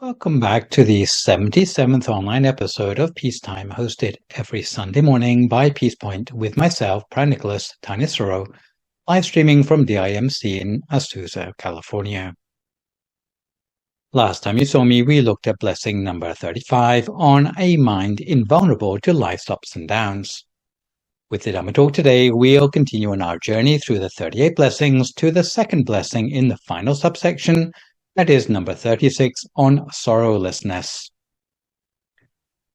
Welcome back to the 77th online episode of Peacetime, hosted every Sunday morning by Peacepoint with myself, Phra Nicholas Thanissaro, live streaming from DIMC in Azusa, California. Last time you saw me, we looked at blessing number 35 on a mind invulnerable to life's ups and downs. With the Dhamma talk today, we'll continue on our journey through the 38 blessings to the second blessing in the final subsection, that is number 36 on sorrowlessness.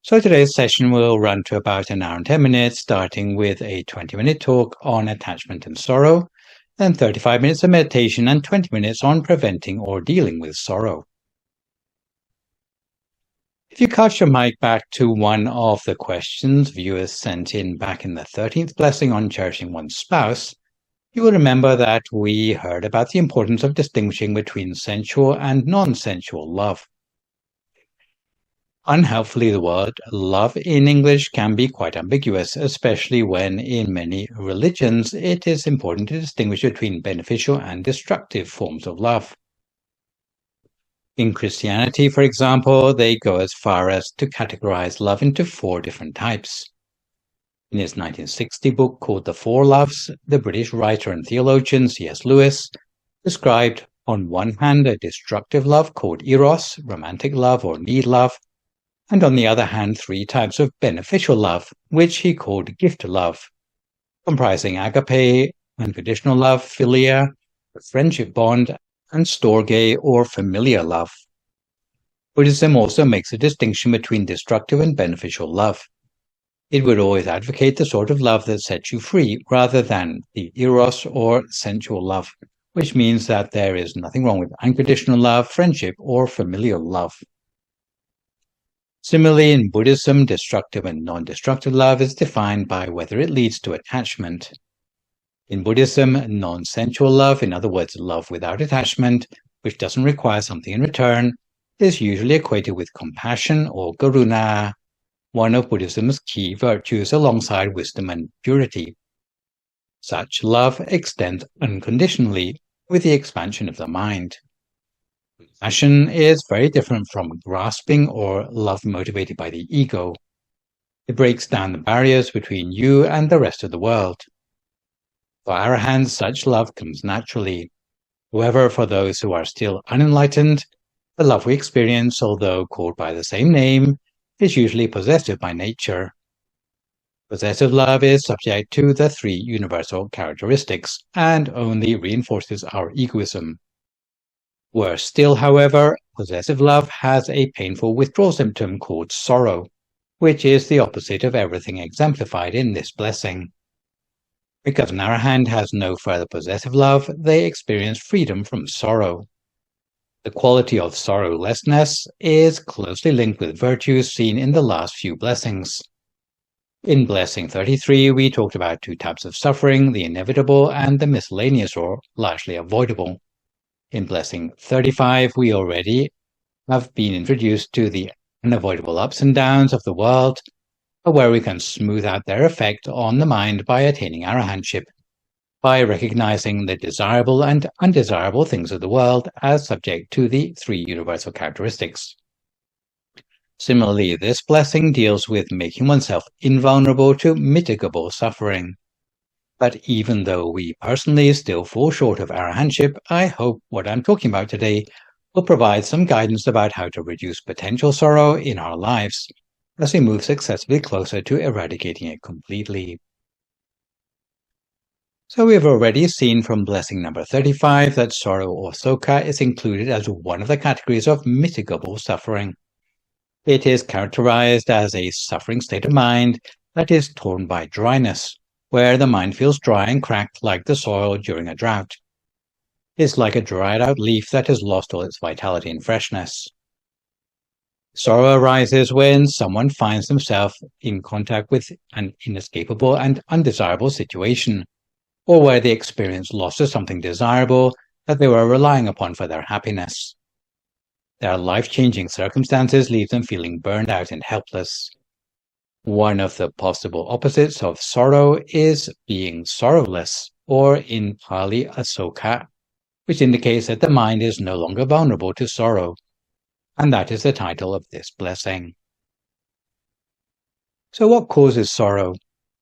So today's session will run to about an hour and 10 minutes, starting with a 20-minute talk on attachment and sorrow, then 35 minutes of meditation and 20 minutes on preventing or dealing with sorrow. If you cast your mic back to one of the questions viewers sent in back in the 13th blessing on cherishing one's spouse, you will remember that we heard about the importance of distinguishing between sensual and non-sensual love. Unhelpfully, the word love in English can be quite ambiguous, especially when in many religions it is important to distinguish between beneficial and destructive forms of love. In Christianity, for example, they go as far as to categorize love into 4 different types. In his 1960 book called The Four Loves, the British writer and theologian C.S. Lewis described, on one hand, a destructive love called eros, romantic love or need love, and on the other hand, 3 types of beneficial love, which he called gift love, comprising agape, unconditional love, philia, a friendship bond, and storge or familiar love. Buddhism also makes a distinction between destructive and beneficial love. It would always advocate the sort of love that sets you free rather than the eros or sensual love, which means that there is nothing wrong with unconditional love, friendship, or familial love. Similarly, in Buddhism, destructive and non-destructive love is defined by whether it leads to attachment. In Buddhism, non-sensual love, in other words, love without attachment, which doesn't require something in return, is usually equated with compassion or karuna, one of Buddhism's key virtues alongside wisdom and purity. Such love extends unconditionally with the expansion of the mind. Compassion is very different from grasping or love motivated by the ego. It breaks down the barriers between you and the rest of the world. For arahants, such love comes naturally. However, for those who are still unenlightened, the love we experience, although called by the same name, is usually possessive by nature. Possessive love is subject to the 3 universal characteristics and only reinforces our egoism. Worse still, however, possessive love has a painful withdrawal symptom called sorrow, which is the opposite of everything exemplified in this blessing. Because an arahant has no further possessive love, they experience freedom from sorrow. The quality of sorrowlessness is closely linked with virtues seen in the last few blessings. In blessing 33, we talked about 2 types of suffering, the inevitable and the miscellaneous or largely avoidable. In blessing 35, we already have been introduced to the unavoidable ups and downs of the world, where we can smooth out their effect on the mind by attaining arahantship, by recognizing the desirable and undesirable things of the world as subject to the 3 universal characteristics. Similarly, this blessing deals with making oneself invulnerable to mitigable suffering. But even though we personally still fall short of arahantship, I hope what I'm talking about today will provide some guidance about how to reduce potential sorrow in our lives as we move successfully closer to eradicating it completely. So we have already seen from blessing number 35 that sorrow or sokha is included as one of the categories of mitigable suffering. It is characterized as a suffering state of mind that is torn by dryness, where the mind feels dry and cracked like the soil during a drought. It's like a dried out leaf that has lost all its vitality and freshness. Sorrow arises when someone finds themselves in contact with an inescapable and undesirable situation, or where they experience loss of something desirable that they were relying upon for their happiness. Their life-changing circumstances leave them feeling burned out and helpless. One of the possible opposites of sorrow is being sorrowless, or in Pali asokha, which indicates that the mind is no longer vulnerable to sorrow. And that is the title of this blessing. So what causes sorrow?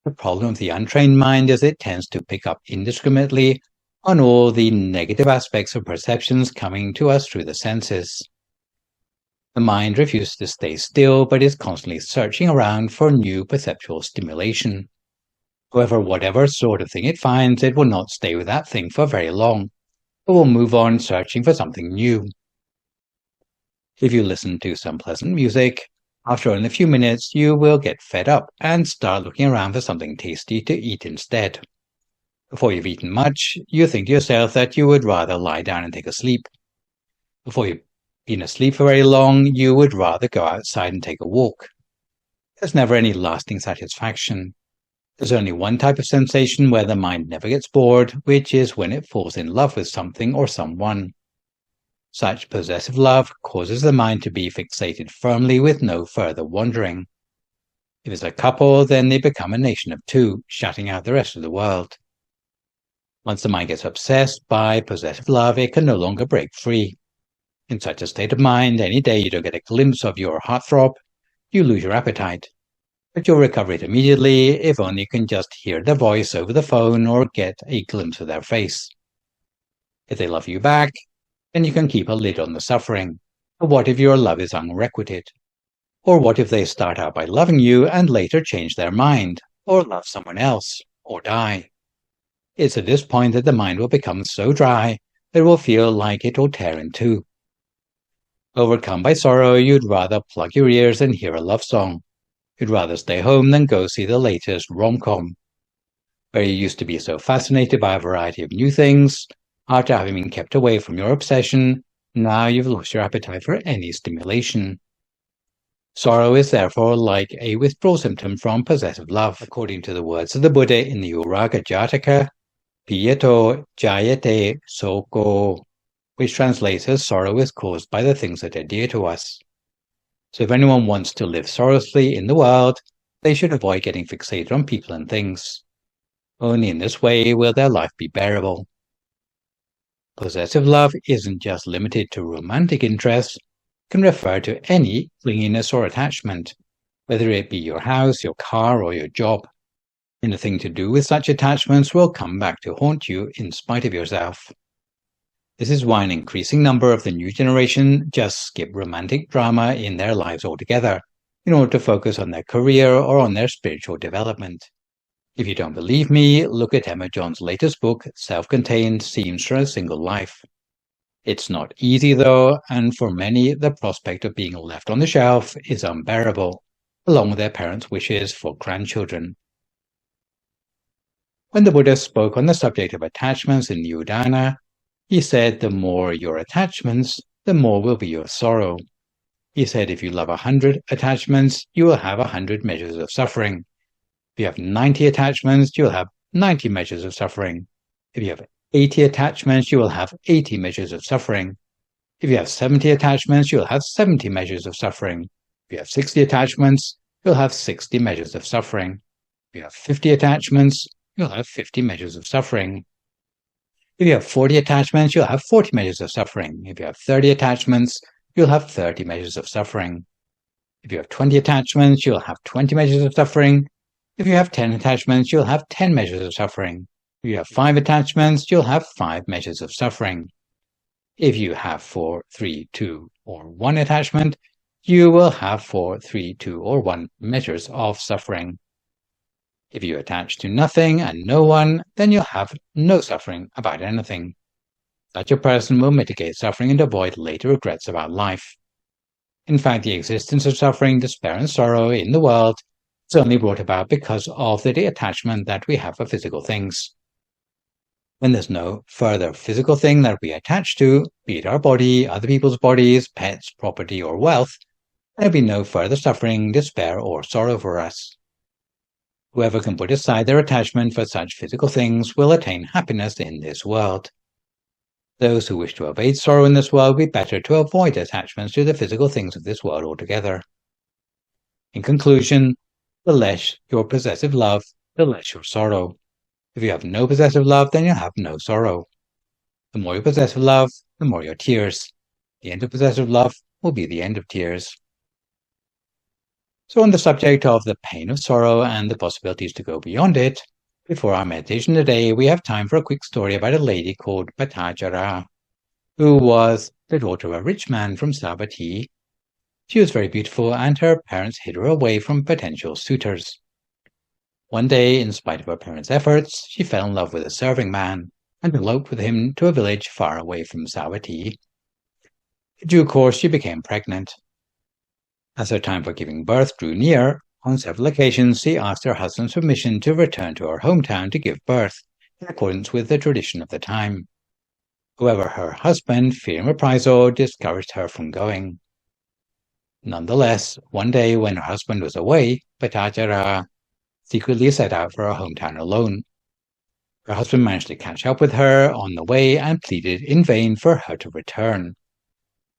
The problem of the untrained mind is it tends to pick up indiscriminately on all the negative aspects of perceptions coming to us through the senses. The mind refuses to stay still, but is constantly searching around for new perceptual stimulation. However, whatever sort of thing it finds, it will not stay with that thing for very long, but will move on searching for something new. If you listen to some pleasant music, after only a few minutes, you will get fed up and start looking around for something tasty to eat instead. Before you've eaten much, you think to yourself that you would rather lie down and take a sleep. Before you've been asleep for very long, you would rather go outside and take a walk. There's never any lasting satisfaction. There's only one type of sensation where the mind never gets bored, which is when it falls in love with something or someone. Such possessive love causes the mind to be fixated firmly with no further wandering. If it's a couple, then they become a nation of two, shutting out the rest of the world. Once the mind gets obsessed by possessive love, it can no longer break free. In such a state of mind, any day you don't get a glimpse of your heartthrob, you lose your appetite. But you'll recover it immediately if only you can just hear their voice over the phone or get a glimpse of their face. If they love you back, then you can keep a lid on the suffering. But what if your love is unrequited? Or what if they start out by loving you and later change their mind, or love someone else, or die? It's at this point that the mind will become so dry that it will feel like it will tear in two. Overcome by sorrow, you'd rather plug your ears and hear a love song. You'd rather stay home than go see the latest rom-com. Where you used to be so fascinated by a variety of new things, after having been kept away from your obsession, now you've lost your appetite for any stimulation. Sorrow is therefore like a withdrawal symptom from possessive love. According to the words of the Buddha in the Uraga Jataka, Piyato Jayate Soko, which translates as sorrow is caused by the things that are dear to us. So if anyone wants to live sorrowlessly in the world, they should avoid getting fixated on people and things. Only in this way will their life be bearable. Possessive love isn't just limited to romantic interests, it can refer to any clinginess or attachment, whether it be your house, your car, or your job. Anything to do with such attachments will come back to haunt you in spite of yourself. This is why an increasing number of the new generation just skip romantic drama in their lives altogether, in order to focus on their career or on their spiritual development. If you don't believe me, look at Emma John's latest book, Self-Contained Scenes from a Single Life. It's not easy though, and for many, the prospect of being left on the shelf is unbearable, along with their parents' wishes for grandchildren. When the Buddha spoke on the subject of attachments in the Udana, he said the more your attachments, the more will be your sorrow. He said if you love 100 attachments, you will have 100 measures of suffering. If you have 90 attachments, you'll have 90 measures of suffering. If you have 80 attachments, you will have 80 measures of suffering. If you have 70 attachments, you'll have 70 measures of suffering. If you have 60 attachments, you'll have 60 measures of suffering. If you have 50 attachments, you'll have 50 measures of suffering. If you have 40 attachments, you'll have 40 measures of suffering. If you have 30 attachments, you'll have 30 measures of suffering. If you have 20 attachments, you'll have 20 measures of suffering. If you have 10 attachments, you'll have 10 measures of suffering. If you have 5 attachments, you'll have 5 measures of suffering. If you have 4, 3, 2, or 1 attachment, you will have 4, 3, 2, or 1 measures of suffering. If you attach to nothing and no one, then you'll have no suffering about anything. Such a person will mitigate suffering and avoid later regrets about life. In fact, the existence of suffering, despair, and sorrow in the world is only brought about because of the attachment that we have for physical things. When there's no further physical thing that we attach to, be it our body, other people's bodies, pets, property, or wealth, there'll be no further suffering, despair, or sorrow for us. Whoever can put aside their attachment for such physical things will attain happiness in this world. Those who wish to evade sorrow in this world, it would be better to avoid attachments to the physical things of this world altogether. In conclusion, the less your possessive love, the less your sorrow. If you have no possessive love, then you have no sorrow. The more you possessive love, the more your tears. The end of possessive love will be the end of tears. So on the subject of the pain of sorrow and the possibilities to go beyond it, before our meditation today, we have time for a quick story about a lady called Patachara, who was the daughter of a rich man from Savatthi. She was very beautiful, and her parents hid her away from potential suitors. One day, in spite of her parents' efforts, she fell in love with a serving man and eloped with him to a village far away from Savatthi. In due course, she became pregnant. As her time for giving birth drew near, on several occasions she asked her husband's permission to return to her hometown to give birth, in accordance with the tradition of the time. However, her husband, fearing reprisal, discouraged her from going. Nonetheless, one day when her husband was away, Patachara secretly set out for her hometown alone. Her husband managed to catch up with her on the way and pleaded in vain for her to return.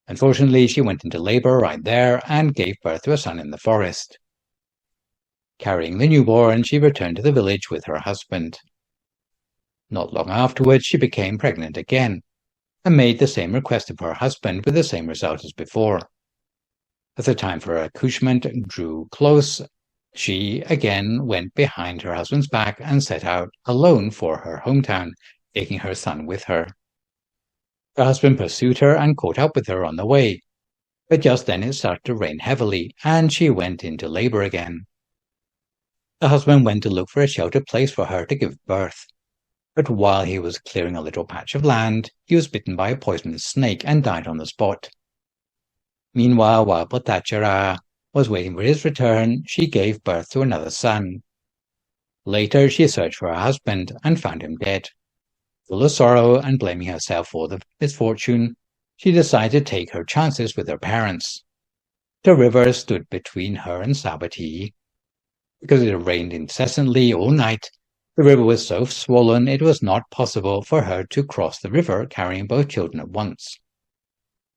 Unfortunately, she went into labor right there and gave birth to a son in the forest. Carrying the newborn, she returned to the village with her husband. Not long afterwards, she became pregnant again and made the same request of her husband with the same result as before. As the time for her accouchement drew close, she again went behind her husband's back and set out alone for her hometown, taking her son with her. Her husband pursued her and caught up with her on the way, but just then it started to rain heavily, and she went into labor again. The husband went to look for a sheltered place for her to give birth, but while he was clearing a little patch of land, he was bitten by a poisonous snake and died on the spot. Meanwhile, while Patachara was waiting for his return, she gave birth to another son. Later, she searched for her husband and found him dead. Full of sorrow and blaming herself for the misfortune, she decided to take her chances with her parents. The river stood between her and Savatthi. Because it had rained incessantly all night, the river was so swollen it was not possible for her to cross the river carrying both children at once.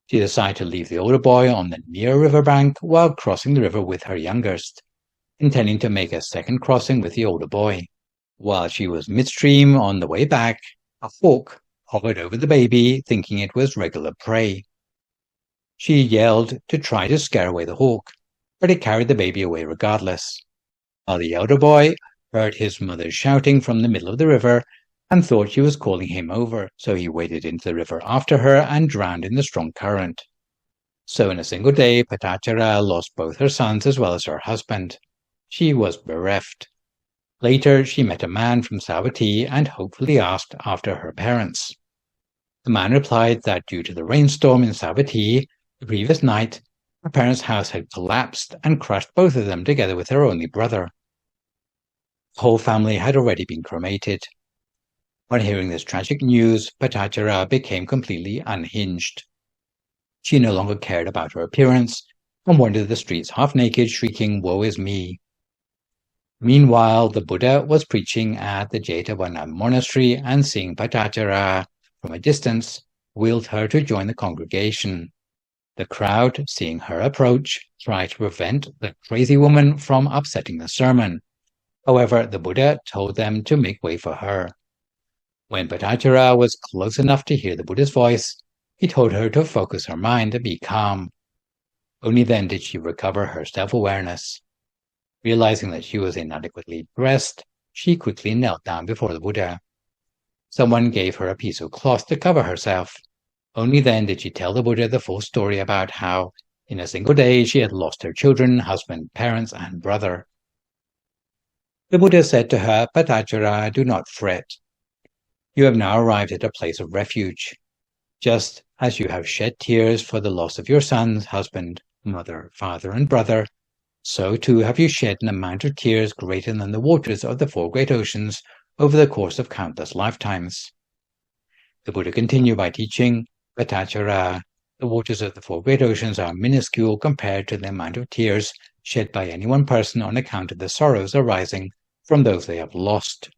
She decided to leave the older boy on the near riverbank while crossing the river with her youngest, intending to make a second crossing with the older boy. While she was midstream on the way back, a hawk hovered over the baby, thinking it was regular prey. She yelled to try to scare away the hawk, but it carried the baby away regardless. While the elder boy heard his mother shouting from the middle of the river and thought she was calling him over, so he waded into the river after her and drowned in the strong current. So in a single day, Patachara lost both her sons as well as her husband. She was bereft. Later, she met a man from Savatthi and hopefully asked after her parents. The man replied that due to the rainstorm in Savatthi the previous night, her parents' house had collapsed and crushed both of them together with her only brother. The whole family had already been cremated. On hearing this tragic news, Patachara became completely unhinged. She no longer cared about her appearance and wandered the streets half-naked, shrieking, "Woe is me!" Meanwhile, the Buddha was preaching at the Jetavana monastery and seeing Patachara from a distance, willed her to join the congregation. The crowd, seeing her approach, tried to prevent the crazy woman from upsetting the sermon. However, the Buddha told them to make way for her. When Patachara was close enough to hear the Buddha's voice, he told her to focus her mind and be calm. Only then did she recover her self-awareness. Realizing that she was inadequately dressed, she quickly knelt down before the Buddha. Someone gave her a piece of cloth to cover herself. Only then did she tell the Buddha the full story about how, in a single day, she had lost her children, husband, parents, and brother. The Buddha said to her, "Patachara, do not fret. You have now arrived at a place of refuge. Just as you have shed tears for the loss of your sons, husband, mother, father, and brother, so too have you shed an amount of tears greater than the waters of the four great oceans over the course of countless lifetimes." The Buddha continued by teaching, "Patachara, the waters of the four great oceans are minuscule compared to the amount of tears shed by any one person on account of the sorrows arising from those they have lost.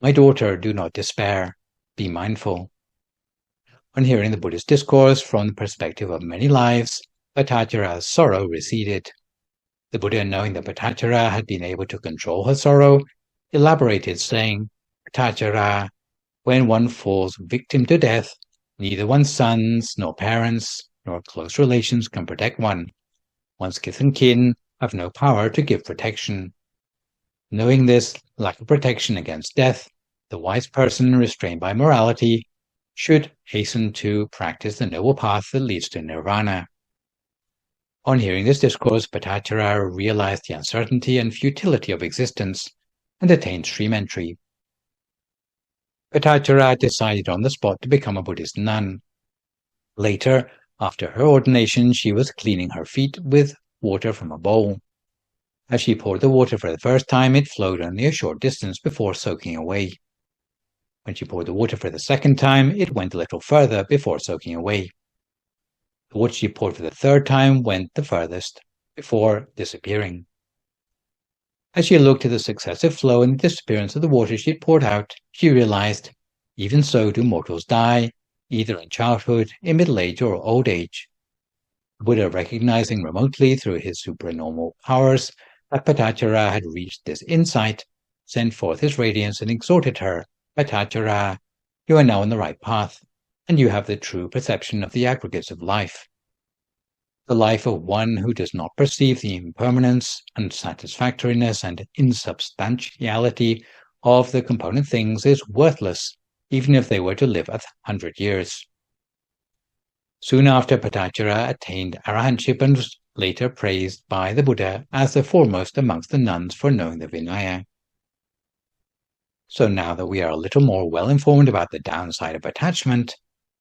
My daughter, do not despair. Be mindful." On hearing the Buddha's discourse from the perspective of many lives, Patachara's sorrow receded. The Buddha, knowing that Patachara had been able to control her sorrow, elaborated, saying, "Patachara, when one falls victim to death, neither one's sons, nor parents, nor close relations can protect one. One's kith and kin have no power to give protection. Knowing this lack of protection against death, the wise person restrained by morality should hasten to practice the noble path that leads to nirvana. On hearing this discourse, Bhattacharya realized the uncertainty and futility of existence and attained stream entry. Bhattacharya decided on the spot to become a Buddhist nun. Later, after her ordination, she was cleaning her feet with water from a bowl. As she poured the water for the first time, it flowed only a short distance before soaking away. When she poured the water for the second time, it went a little further before soaking away. The water she poured for the third time went the furthest before disappearing. As she looked at the successive flow and the disappearance of the water she had poured out, she realized, even so do mortals die, either in childhood, in middle age, or old age. The Buddha, recognizing remotely through his supranormal powers that Bhattacharya had reached this insight, sent forth his radiance and exhorted her, Bhattacharya, you are now on the right path, and you have the true perception of the aggregates of life. The life of one who does not perceive the impermanence, unsatisfactoriness, and insubstantiality of the component things is worthless, even if they were to live 100 years. Soon after, Bhattacharya attained arahantship and was later praised by the Buddha as the foremost amongst the nuns for knowing the Vinaya. So now that we are a little more well-informed about the downside of attachment,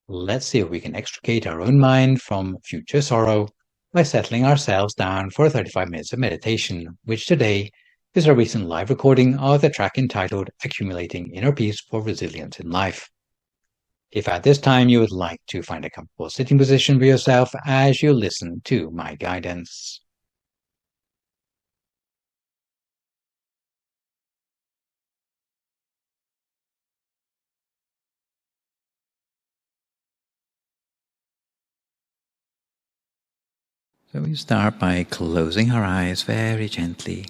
let's see if we can extricate our own mind from future sorrow by settling ourselves down for 35 minutes of meditation, which today is a recent live recording of the track entitled Accumulating Inner Peace for Resilience in Life. If at this time you would like to find a comfortable sitting position for yourself as you listen to my guidance. So we start by closing our eyes very gently.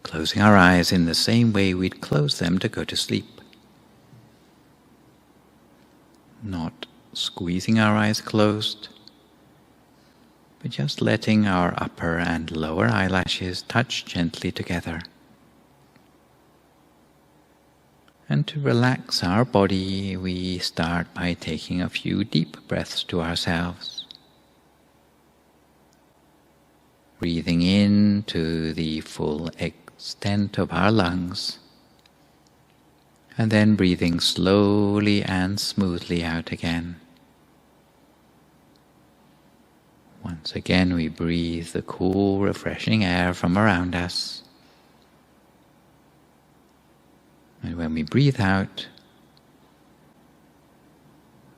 Closing our eyes in the same way we'd close them to go to sleep. Not squeezing our eyes closed, but just letting our upper and lower eyelashes touch gently together. And to relax our body, we start by taking a few deep breaths to ourselves. Breathing in to the full extent of our lungs, and then breathing slowly and smoothly out again. Once again, we breathe the cool, refreshing air from around us. And when we breathe out,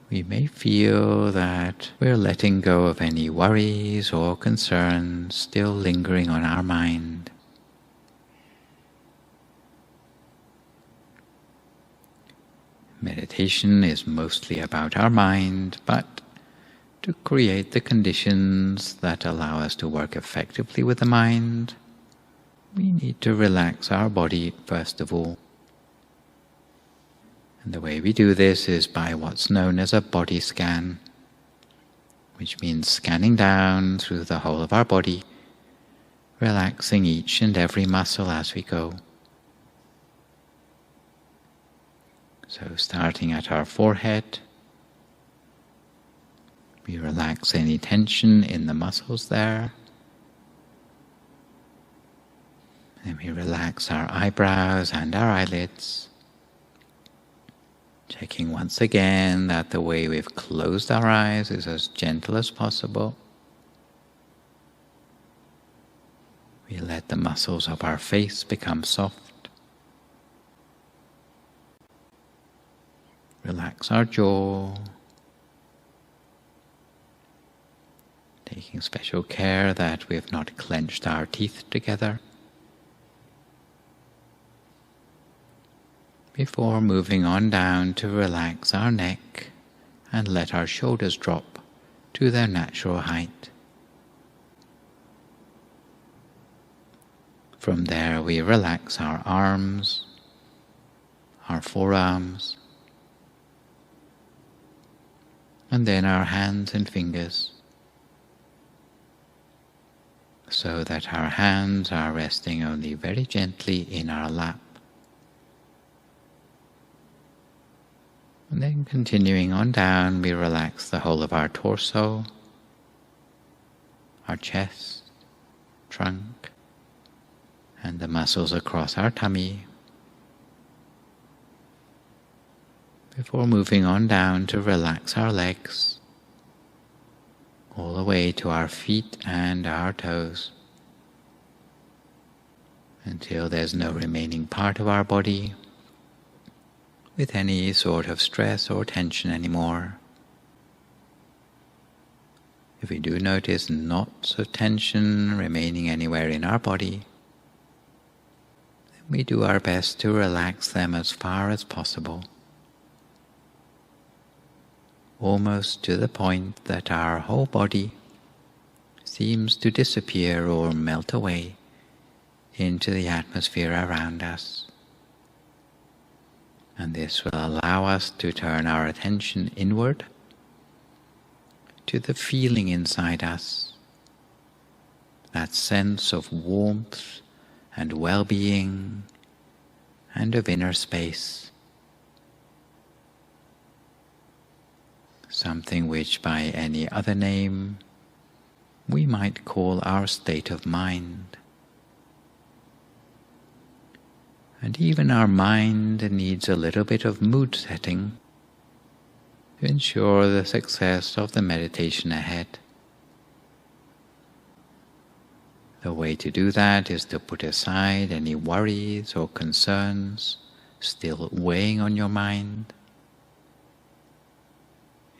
we may feel that we're letting go of any worries or concerns still lingering on our mind. Meditation is mostly about our mind, but to create the conditions that allow us to work effectively with the mind, we need to relax our body first of all. And the way we do this is by what's known as a body scan, which means scanning down through the whole of our body, relaxing each and every muscle as we go. So starting at our forehead, we relax any tension in the muscles there. Then we relax our eyebrows and our eyelids. Checking once again that the way we've closed our eyes is as gentle as possible. We let the muscles of our face become soft. Relax our jaw. Taking special care that we have not clenched our teeth together. Before moving on down to relax our neck and let our shoulders drop to their natural height. From there we relax our arms, our forearms, and then our hands and fingers, so that our hands are resting only very gently in our lap. And then continuing on down, we relax the whole of our torso, our chest, trunk, and the muscles across our tummy, before moving on down to relax our legs, all the way to our feet and our toes, until there's no remaining part of our body with any sort of stress or tension anymore. If we do notice knots of tension remaining anywhere in our body, then we do our best to relax them as far as possible, almost to the point that our whole body seems to disappear or melt away into the atmosphere around us. And this will allow us to turn our attention inward to the feeling inside us, that sense of warmth and well-being and of inner space, something which by any other name we might call our state of mind. And even our mind needs a little bit of mood setting to ensure the success of the meditation ahead. The way to do that is to put aside any worries or concerns still weighing on your mind,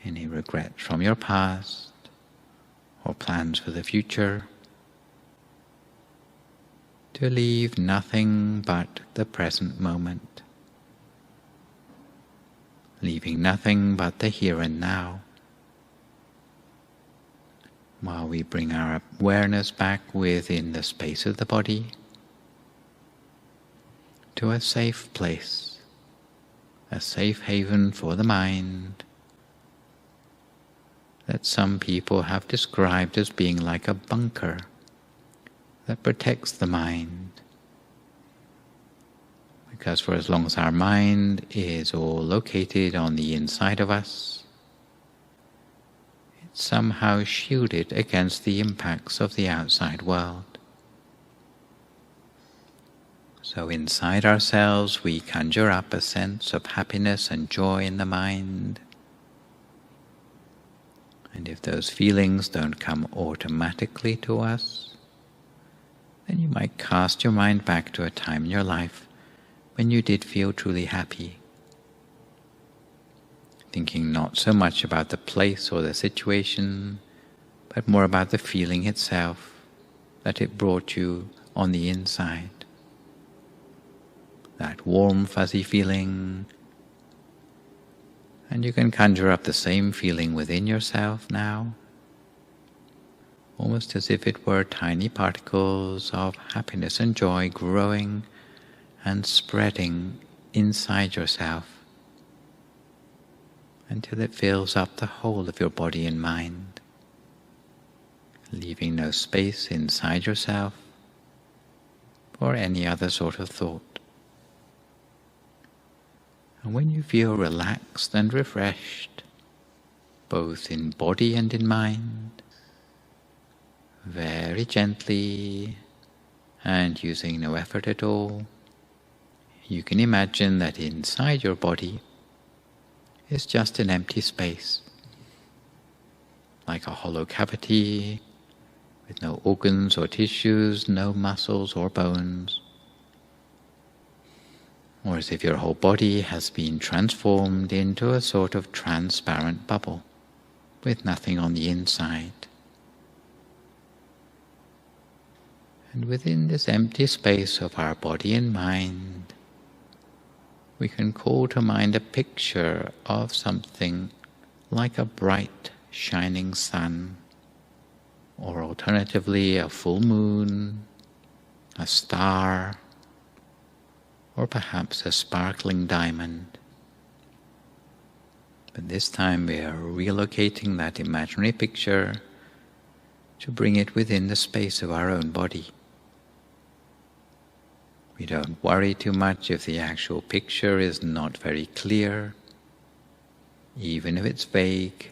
any regrets from your past or plans for the future, to leave nothing but the present moment, leaving nothing but the here and now, while we bring our awareness back within the space of the body to a safe place, a safe haven for the mind that some people have described as being like a bunker that protects the mind. Because for as long as our mind is all located on the inside of us, it's somehow shielded against the impacts of the outside world. So inside ourselves we conjure up a sense of happiness and joy in the mind. And if those feelings don't come automatically to us, then you might cast your mind back to a time in your life when you did feel truly happy, thinking not so much about the place or the situation, but more about the feeling itself that it brought you on the inside. That warm, fuzzy feeling. And you can conjure up the same feeling within yourself now, almost as if it were tiny particles of happiness and joy growing and spreading inside yourself until it fills up the whole of your body and mind, leaving no space inside yourself for any other sort of thought. And when you feel relaxed and refreshed, both in body and in mind, very gently and using no effort at all, you can imagine that inside your body is just an empty space, like a hollow cavity with no organs or tissues, no muscles or bones, or as if your whole body has been transformed into a sort of transparent bubble with nothing on the inside. And within this empty space of our body and mind, we can call to mind a picture of something like a bright, shining sun, or alternatively a full moon, a star, or perhaps a sparkling diamond. But this time we are relocating that imaginary picture to bring it within the space of our own body. We don't worry too much if the actual picture is not very clear. Even if it's vague,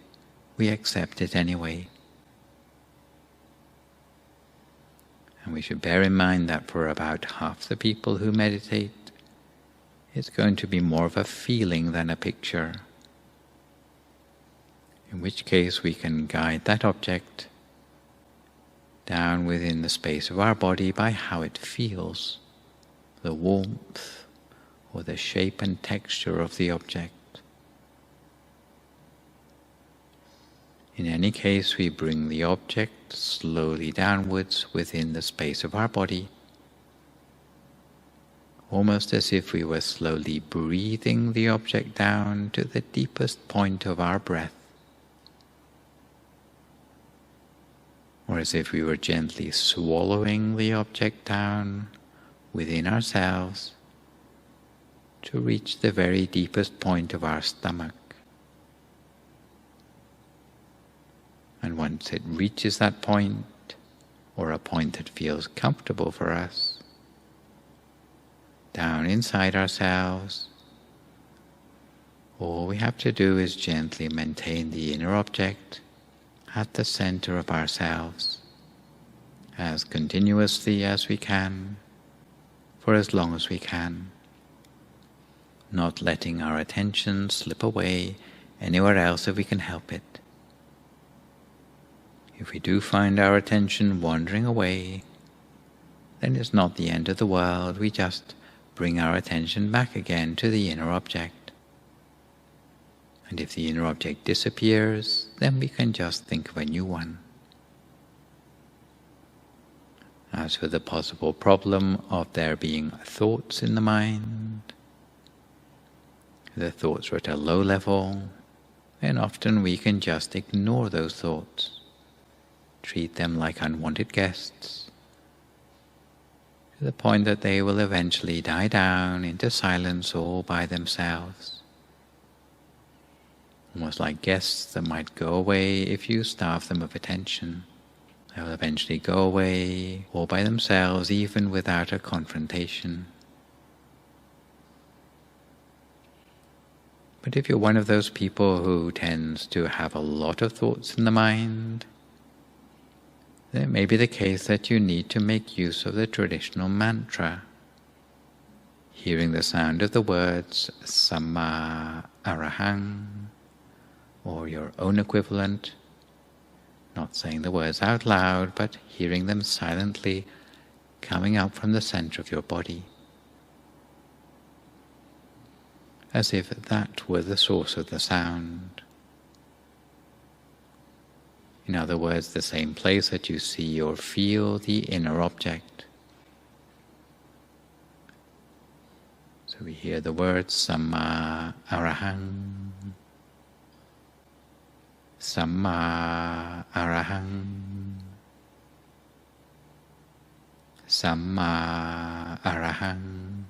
we accept it anyway. And we should bear in mind that for about half the people who meditate, it's going to be more of a feeling than a picture. In which case we can guide that object down within the space of our body by how it feels, the warmth or the shape and texture of the object. In any case, we bring the object slowly downwards within the space of our body, almost as if we were slowly breathing the object down to the deepest point of our breath, or as if we were gently swallowing the object down within ourselves to reach the very deepest point of our stomach. And once it reaches that point, or a point that feels comfortable for us, down inside ourselves, all we have to do is gently maintain the inner object at the center of ourselves, as continuously as we can, for as long as we can, not letting our attention slip away anywhere else if we can help it. If we do find our attention wandering away, then it's not the end of the world. We just bring our attention back again to the inner object. And if the inner object disappears, then we can just think of a new one. As for the possible problem of there being thoughts in the mind, if the thoughts are at a low level, then often we can just ignore those thoughts. Treat them like unwanted guests, to the point that they will eventually die down into silence all by themselves. Almost like guests that might go away if you starve them of attention. They will eventually go away all by themselves, even without a confrontation. But if you're one of those people who tends to have a lot of thoughts in the mind, then it may be the case that you need to make use of the traditional mantra, hearing the sound of the words Samma Arahang, or your own equivalent, not saying the words out loud, but hearing them silently coming up from the center of your body, as if that were the source of the sound. In other words, the same place that you see or feel the inner object. So we hear the words Samma Arahang, Samma Arahang, Samma Arahang,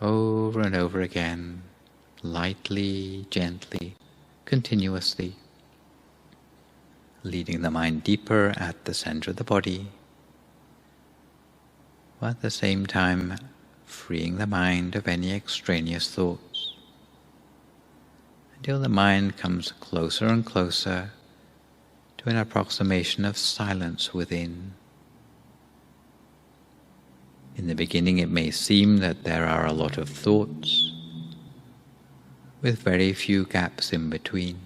over and over again, lightly, gently, continuously, leading the mind deeper at the center of the body, while at the same time freeing the mind of any extraneous thoughts, until the mind comes closer and closer to an approximation of silence within. In the beginning it may seem that there are a lot of thoughts, with very few gaps in between.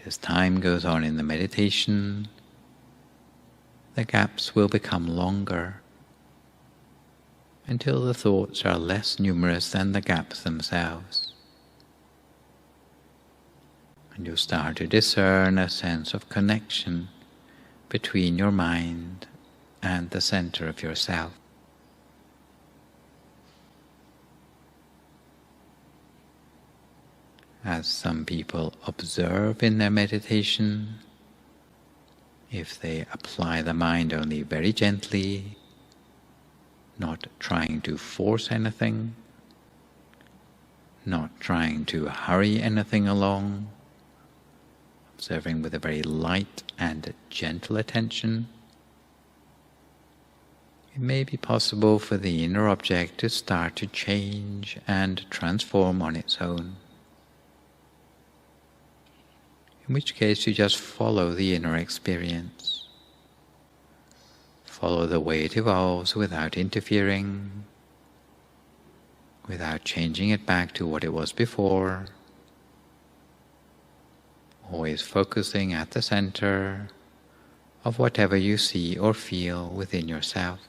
As time goes on in the meditation, the gaps will become longer, until the thoughts are less numerous than the gaps themselves. And you'll start to discern a sense of connection between your mind and the center of yourself. As some people observe in their meditation, if they apply the mind only very gently, not trying to force anything, trying to hurry anything along, observing with a very light and gentle attention, it may be possible for the inner object to start to change and transform on its own. In which case you just follow the inner experience. Follow the way it evolves without interfering, without changing it back to what it was before, always focusing at the center of whatever you see or feel within yourself.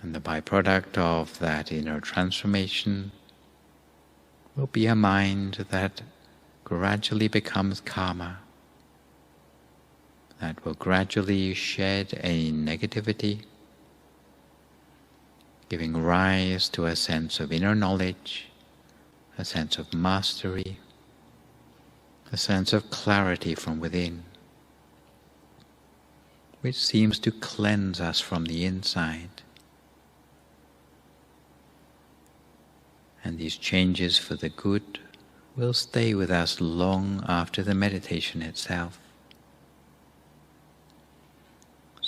And the byproduct of that inner transformation will be a mind that gradually becomes calmer, that will gradually shed a negativity, giving rise to a sense of inner knowledge, a sense of mastery, a sense of clarity from within, which seems to cleanse us from the inside. And these changes for the good will stay with us long after the meditation itself.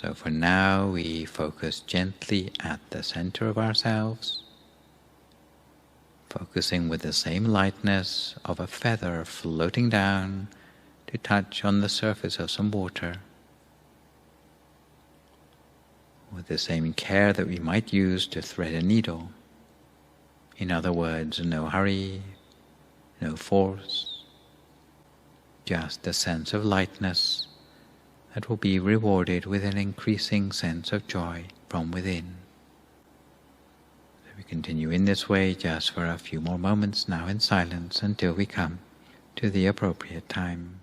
So for now we focus gently at the center of ourselves, focusing with the same lightness of a feather floating down to touch on the surface of some water, with the same care that we might use to thread a needle. In other words, no hurry, no force, just a sense of lightness that will be rewarded with an increasing sense of joy from within. So we continue in this way just for a few more moments now in silence until we come to the appropriate time.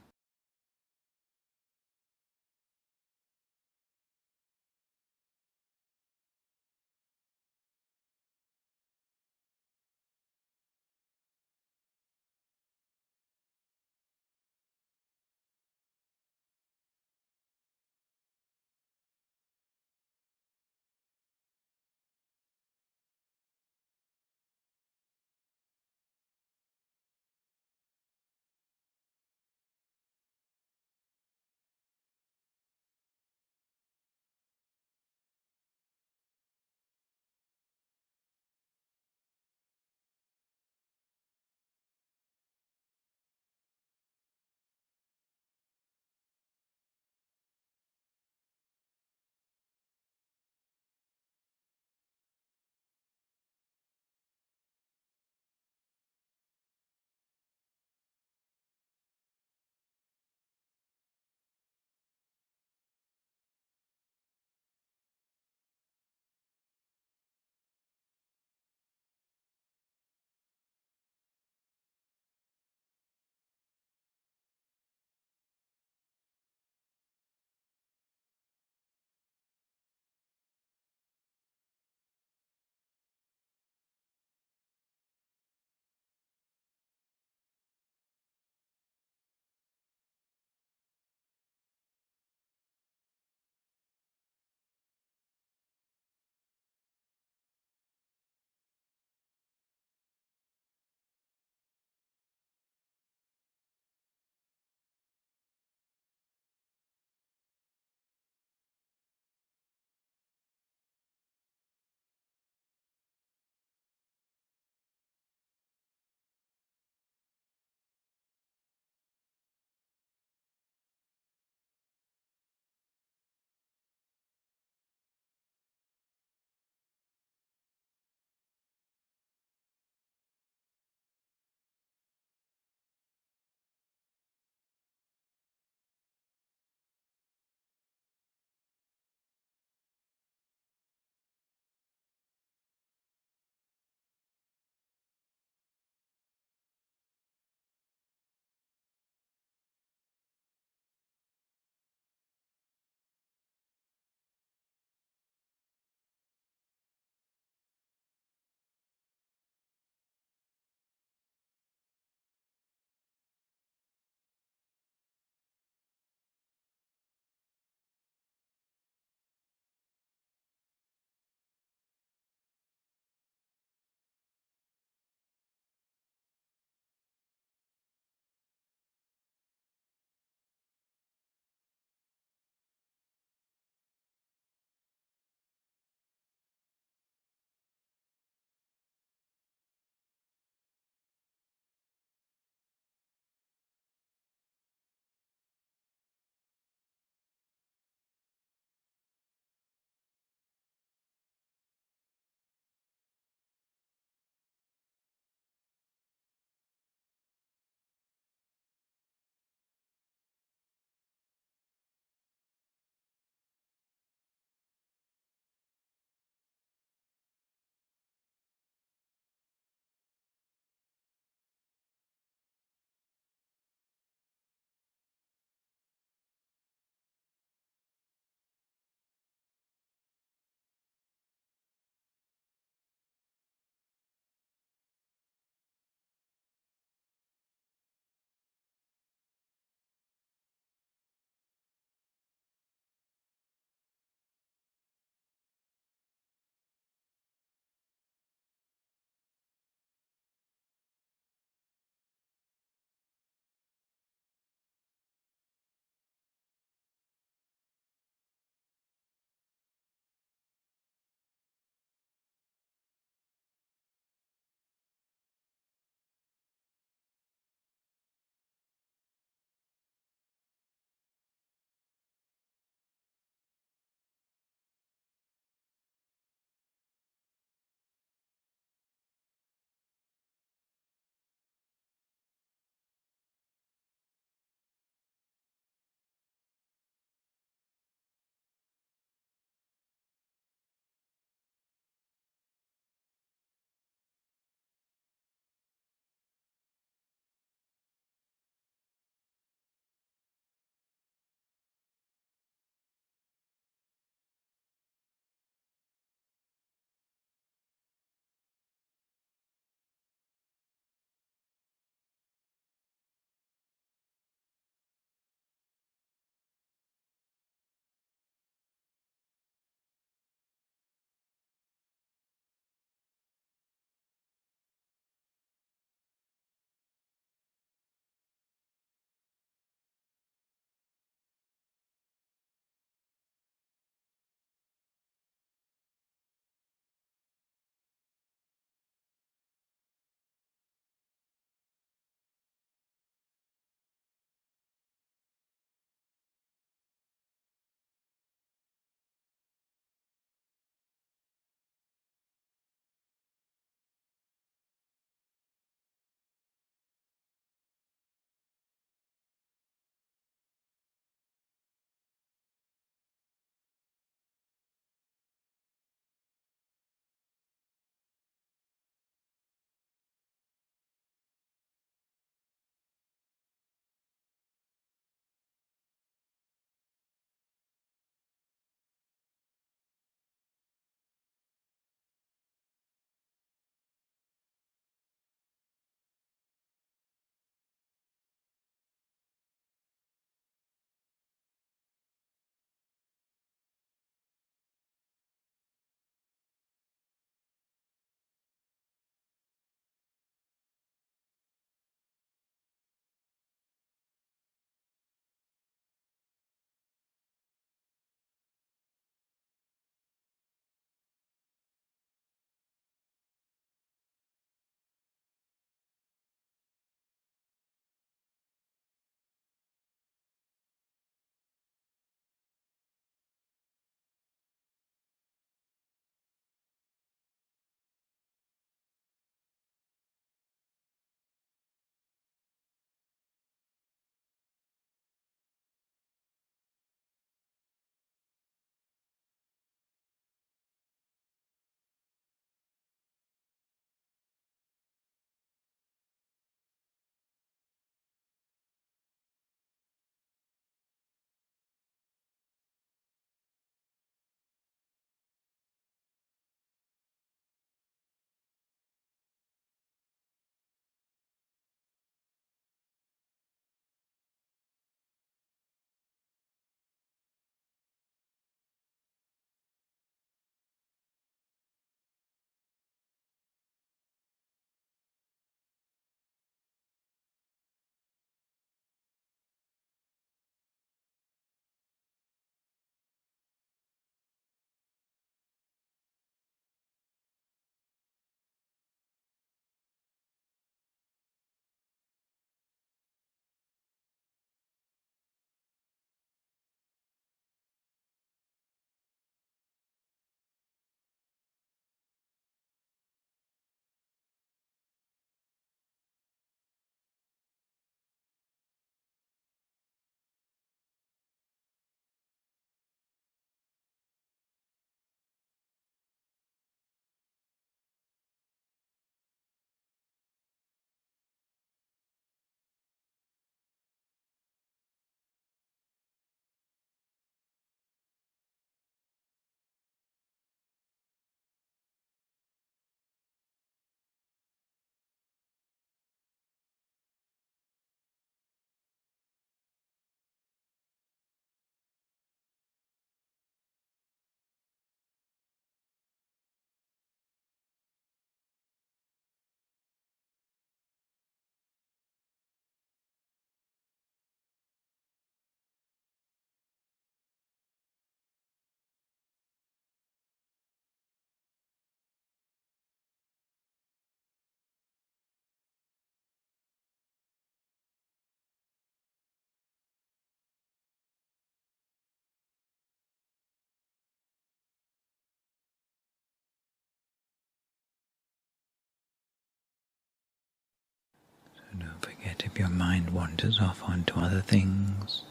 that if your mind wanders off onto other things,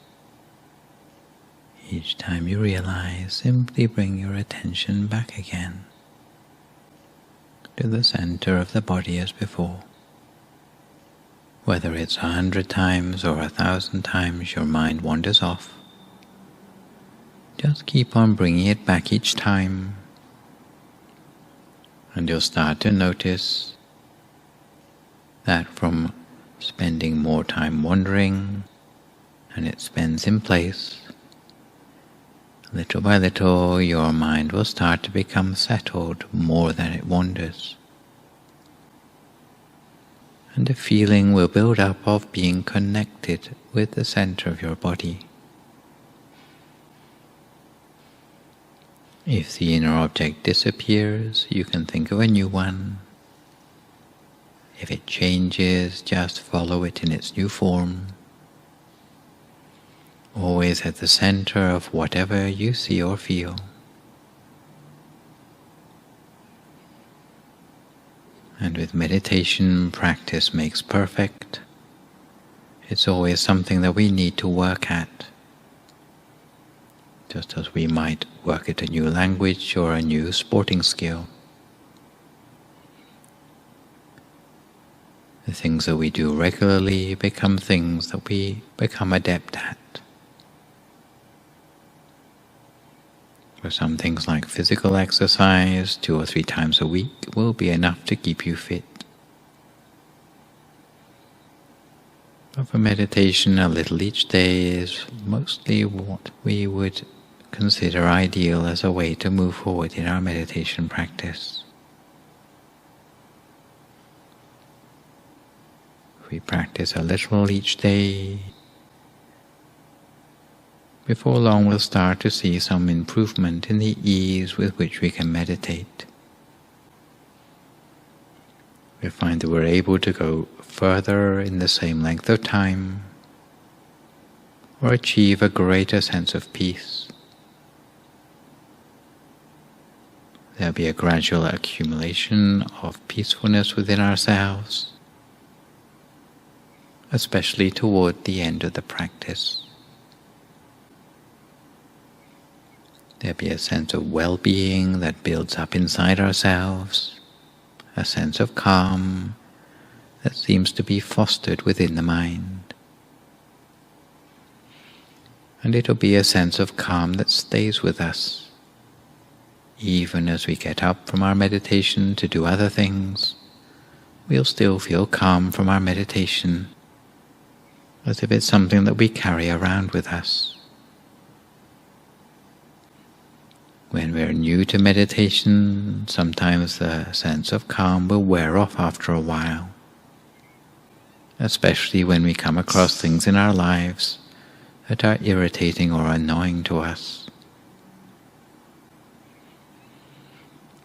each time you realize, simply bring your attention back again to the center of the body as before. Whether it's 100 times or 1,000 times your mind wanders off, just keep on bringing it back each time, and you'll start to notice that from spending more time wandering, and it spends in place, little by little your mind will start to become settled more than it wanders. And a feeling will build up of being connected with the center of your body. If the inner object disappears, you can think of a new one. If it changes, just follow it in its new form, always at the center of whatever you see or feel. And with meditation, practice makes perfect. It's always something that we need to work at, just as we might work at a new language or a new sporting skill. The things that we do regularly become things that we become adept at. For some things like physical exercise, 2 or 3 times a week will be enough to keep you fit. But for meditation, a little each day is mostly what we would consider ideal as a way to move forward in our meditation practice. If we practice a little each day, before long we'll start to see some improvement in the ease with which we can meditate. We find that we're able to go further in the same length of time, or achieve a greater sense of peace. There'll be a gradual accumulation of peacefulness within ourselves, especially toward the end of the practice. There'll be a sense of well-being that builds up inside ourselves, a sense of calm that seems to be fostered within the mind. And it'll be a sense of calm that stays with us. Even as we get up from our meditation to do other things, we'll still feel calm from our meditation, as if it's something that we carry around with us. When we're new to meditation, sometimes the sense of calm will wear off after a while, especially when we come across things in our lives that are irritating or annoying to us.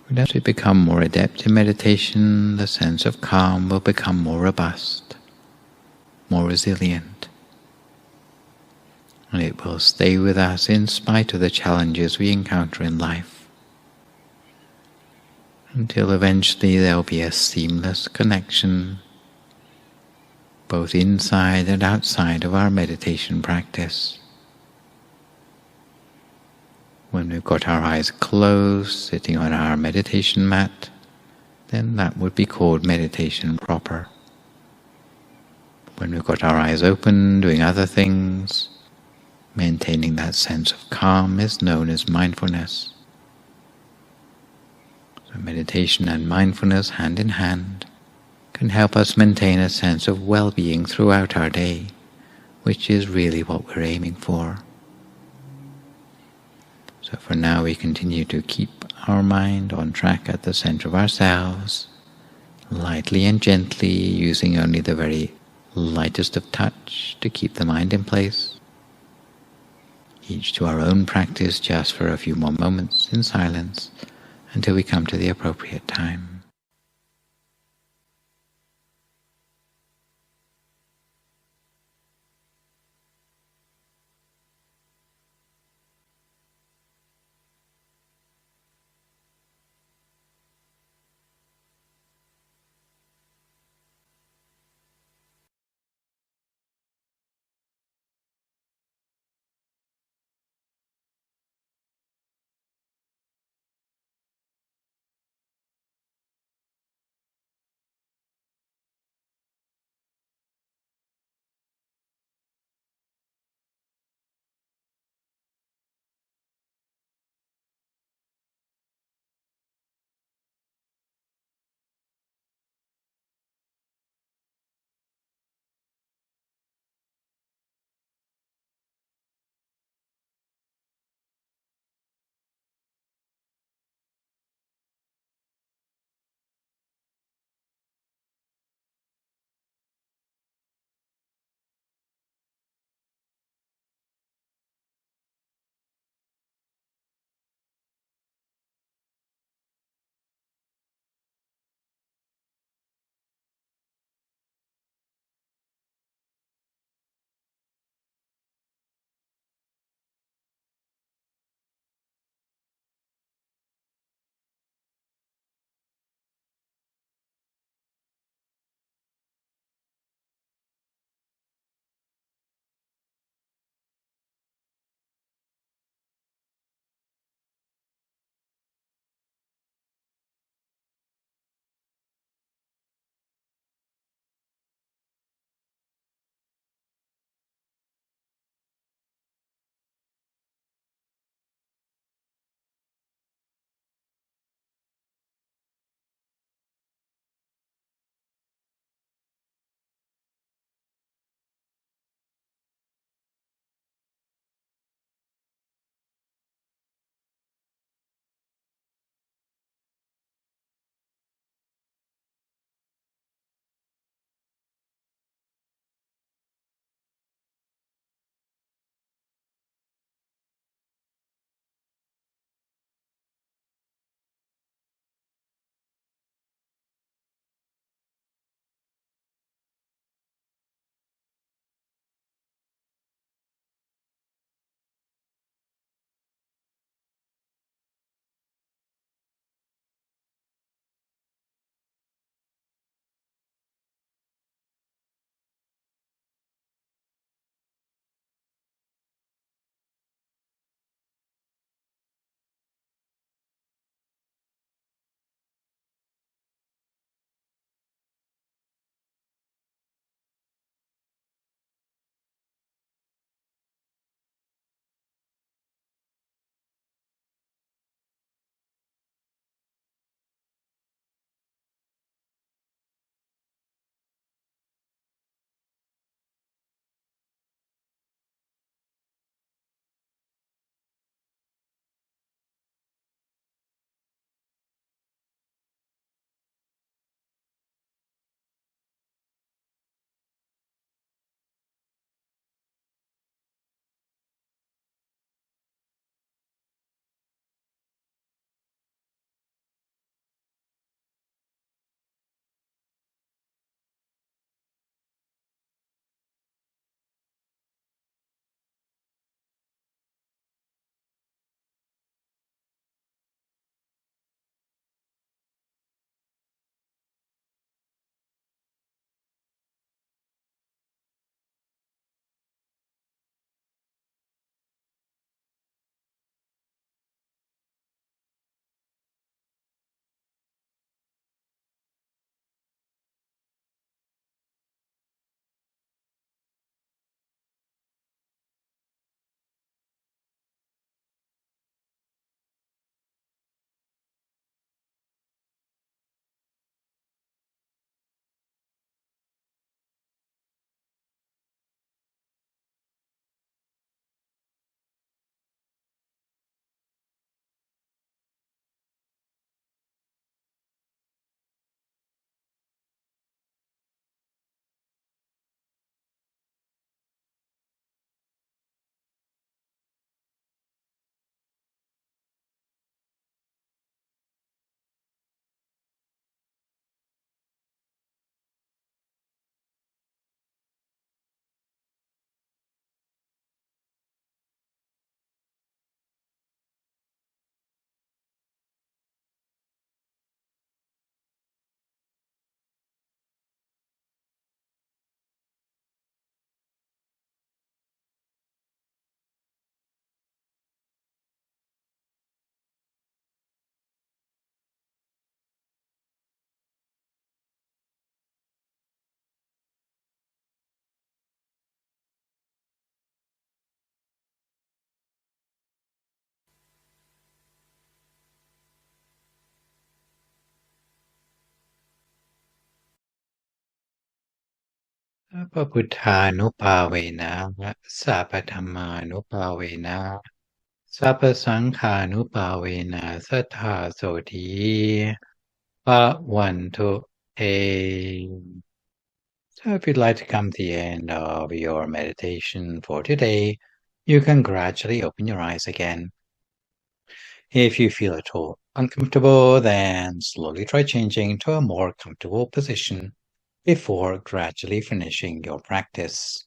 But as we become more adept in meditation, the sense of calm will become more robust, more resilient. And it will stay with us in spite of the challenges we encounter in life, until eventually there will be a seamless connection both inside and outside of our meditation practice. When we've got our eyes closed, sitting on our meditation mat, then that would be called meditation proper. When we've got our eyes open, doing other things, maintaining that sense of calm is known as mindfulness. So meditation and mindfulness, hand in hand, can help us maintain a sense of well-being throughout our day, which is really what we're aiming for. So for now we continue to keep our mind on track at the center of ourselves, lightly and gently, using only the very lightest of touch to keep the mind in place. Each to our own practice, just for a few more moments in silence until we come to the appropriate time. สัพพพุทธานุภาเวนะสัพพธัมมานุภาเวนะสัพพสังฆานุภาเวนะสัทธาโสธีภวันตุเต So if you'd like to come to the end of your meditation for today, you can gradually open your eyes again. If you feel at all uncomfortable, then slowly try changing to a more comfortable position before gradually finishing your practice.